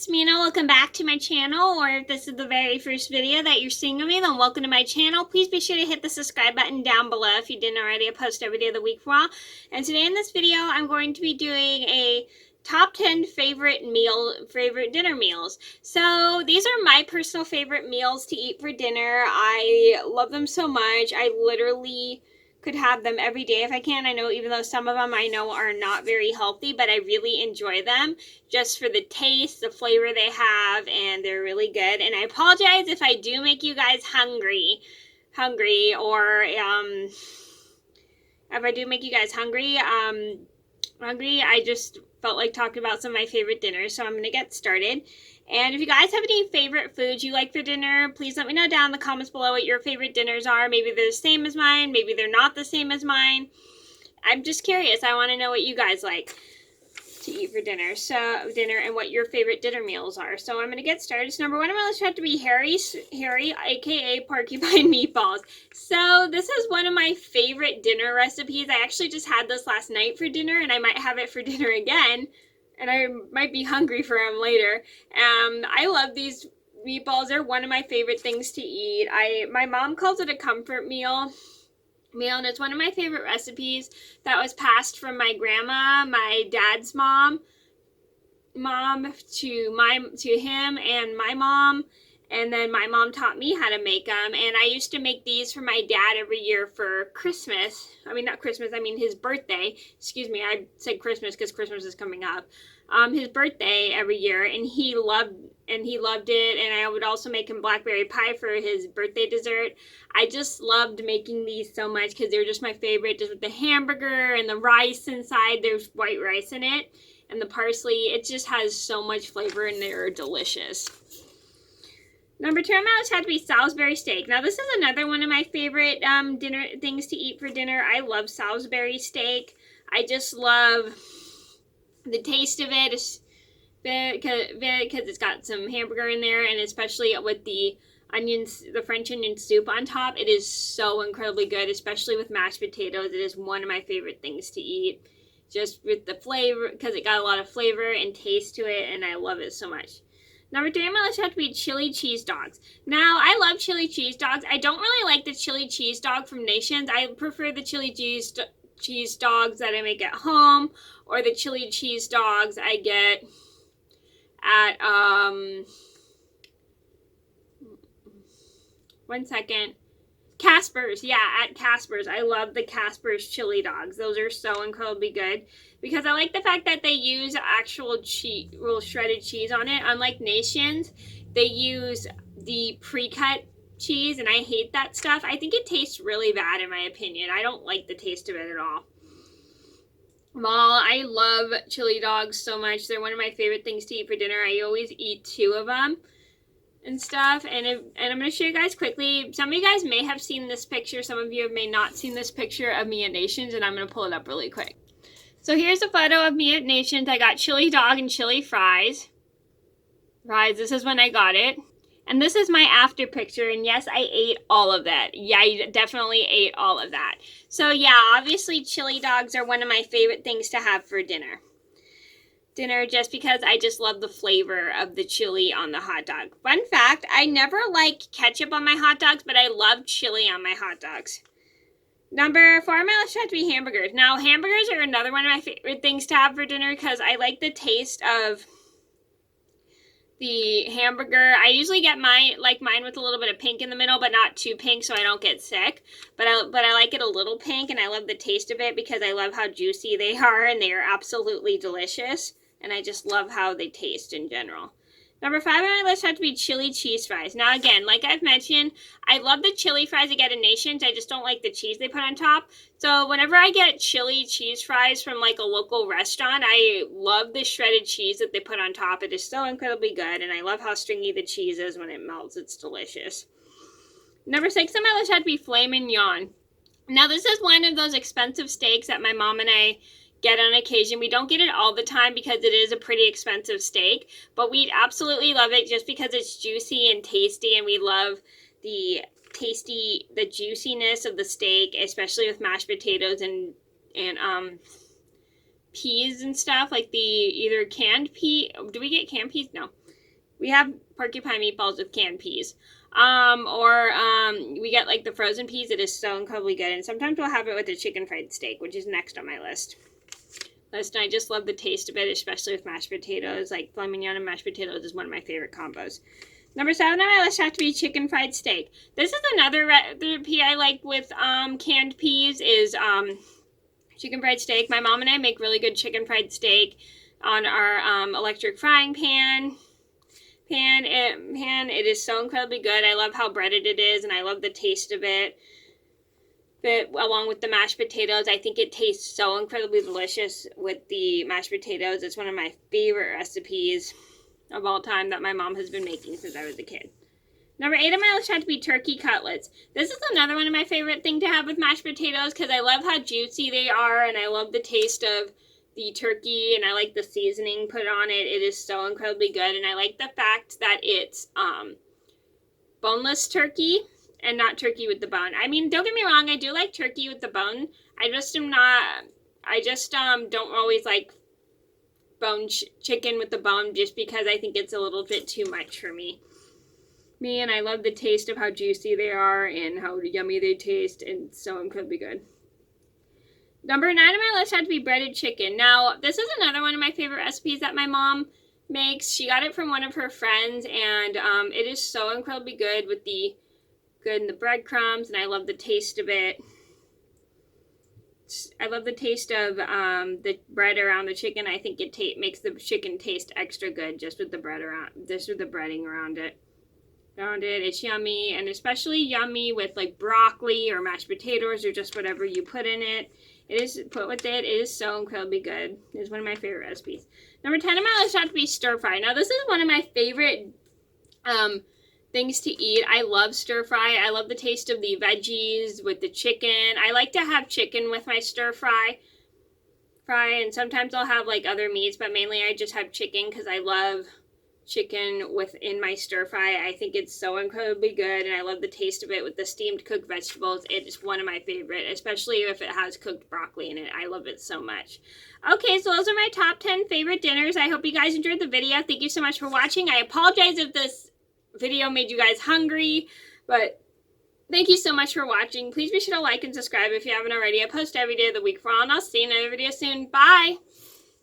It's Mena. Welcome back to my channel, or if this is the very first video that you're seeing of me, then welcome to my channel. Please be sure to hit the subscribe button down below if you didn't already. I post every day of the week for all. And today in this video, I'm going to be doing a top 10 favorite dinner meals. So these are my personal favorite meals to eat for dinner. I love them so much. I literally could have them every day if I can. I know even though some of them I know are not very healthy, but I really enjoy them just for the taste, the flavor they have, and they're really good. And I apologize if I do make you guys hungry, or if I do make you guys hungry, I just felt like talking about some of my favorite dinners, so I'm going to get started. And if you guys have any favorite foods you like for dinner, please let me know down in the comments below what your favorite dinners are. Maybe they're the same as mine, maybe they're not the same as mine. I'm just curious. I want to know what you guys like to eat for dinner, and what your favorite dinner meals are. So I'm going to get started. So number one on my list had to be Harry, aka Porcupine Meatballs. So this is one of my favorite dinner recipes. I actually just had this last night for dinner, and I might have it for dinner again, and I might be hungry for them later. I love these meatballs. They're one of my favorite things to eat. My mom calls it a comfort meal, and it's one of my favorite recipes that was passed from my grandma, my dad's mom to him and my mom, and then my mom taught me how to make them. And I used to make these for my dad every year for Christmas. I mean, not Christmas, I mean his birthday. Excuse me, I said Christmas because Christmas is coming up. His birthday every year, and he loved it. And I would also make him blackberry pie for his birthday dessert. I just loved making these so much because they're just my favorite, just with the hamburger and the rice inside. There's white rice in it, and the parsley. It just has so much flavor, and they're delicious. Number two on my list had to be Salisbury steak. Now this is another one of my favorite dinner things to eat for dinner. I love Salisbury steak. I just love the taste of it, because it's got some hamburger in there, and especially with the onions, the French onion soup on top. It is so incredibly good, especially with mashed potatoes. It is one of my favorite things to eat, just with the flavor, because it got a lot of flavor and taste to it, and I love it so much. Number three on my list had to be chili cheese dogs. Now, I love chili cheese dogs. I don't really like the chili cheese dog from Nations. I prefer the chili cheese dogs that I make at home, or the chili cheese dogs I get at Casper's. Yeah, at Casper's. I love the Casper's chili dogs. Those are so incredibly good because I like the fact that they use actual cheese, real shredded cheese on it. Unlike Nations, they use the pre-cut cheese, and I hate that stuff. I think it tastes really bad in my opinion. I don't like the taste of it at all. Well, I love chili dogs so much. They're one of my favorite things to eat for dinner. I always eat 2 of them and stuff. And I'm going to show you guys quickly. Some of you guys may have seen this picture. Some of you may not seen this picture of me at Nations, and I'm going to pull it up really quick. So here's a photo of me at Nations. I got chili dog and chili fries. This is when I got it. And this is my after picture, and yes, I ate all of that. Yeah, I definitely ate all of that. So yeah, obviously chili dogs are one of my favorite things to have for dinner. Just because I just love the flavor of the chili on the hot dog. Fun fact, I never like ketchup on my hot dogs, but I love chili on my hot dogs. Number 4 on my list had to be hamburgers. Now, hamburgers are another one of my favorite things to have for dinner because I like the taste of the hamburger. I usually get mine with a little bit of pink in the middle, but not too pink so I don't get sick. But I like it a little pink, and I love the taste of it because I love how juicy they are, and they are absolutely delicious. And I just love how they taste in general. Number 5 on my list had to be chili cheese fries. Now again, like I've mentioned, I love the chili fries I get in Nations. I just don't like the cheese they put on top. So whenever I get chili cheese fries from like a local restaurant, I love the shredded cheese that they put on top. It is so incredibly good, and I love how stringy the cheese is when it melts. It's delicious. Number 6 on my list had to be filet mignon. Now this is one of those expensive steaks that my mom and I get on occasion. We don't get it all the time because it is a pretty expensive steak, but we absolutely love it just because it's juicy and tasty, and we love the juiciness of the steak, especially with mashed potatoes and peas and stuff, like the either canned pea. Do we get canned peas? No. We have porcupine meatballs with canned peas. We get like the frozen peas. It is so incredibly good. And sometimes we'll have it with a chicken fried steak, which is next on my list. And I just love the taste of it, especially with mashed potatoes. Like filet mignon and mashed potatoes is one of my favorite combos. Number 7 on my list has to be chicken fried steak. This is another recipe I like with canned peas is chicken fried steak. My mom and I make really good chicken fried steak on our electric frying pan. It is so incredibly good. I love how breaded it is, and I love the taste of it. But along with the mashed potatoes, I think it tastes so incredibly delicious with the mashed potatoes. It's one of my favorite recipes of all time that my mom has been making since I was a kid. Number 8 on my list had to be turkey cutlets. This is another one of my favorite things to have with mashed potatoes because I love how juicy they are, and I love the taste of the turkey, and I like the seasoning put on it. It is so incredibly good, and I like the fact that it's boneless turkey and not turkey with the bone. I mean, don't get me wrong, I do like turkey with the bone. I just don't always like chicken with the bone just because I think it's a little bit too much for me. And I love the taste of how juicy they are and how yummy they taste, and so incredibly good. Number 9 on my list had to be breaded chicken. Now, this is another one of my favorite recipes that my mom makes. She got it from one of her friends, and it is so incredibly good with the breadcrumbs, and I love the taste of it. I love the taste of the bread around the chicken. I think it makes the chicken taste extra good just with the breading around it. It's yummy, and especially yummy with like broccoli or mashed potatoes or just whatever you put in it. It is so incredibly good. It's one of my favorite recipes. Number 10 on my list had to be stir fry. Now, this is one of my favorite things to eat. I love stir fry. I love the taste of the veggies with the chicken. I like to have chicken with my stir fry, and sometimes I'll have like other meats, but mainly I just have chicken because I love chicken within my stir fry. I think it's so incredibly good, and I love the taste of it with the steamed cooked vegetables. It is one of my favorite, especially if it has cooked broccoli in it. I love it so much. Okay, so those are my top 10 favorite dinners. I hope you guys enjoyed the video. Thank you so much for watching. I apologize if this video made you guys hungry, but thank you so much for watching. Please be sure to like and subscribe if you haven't already. I post every day of the week for all, and I'll see you in another video soon. Bye!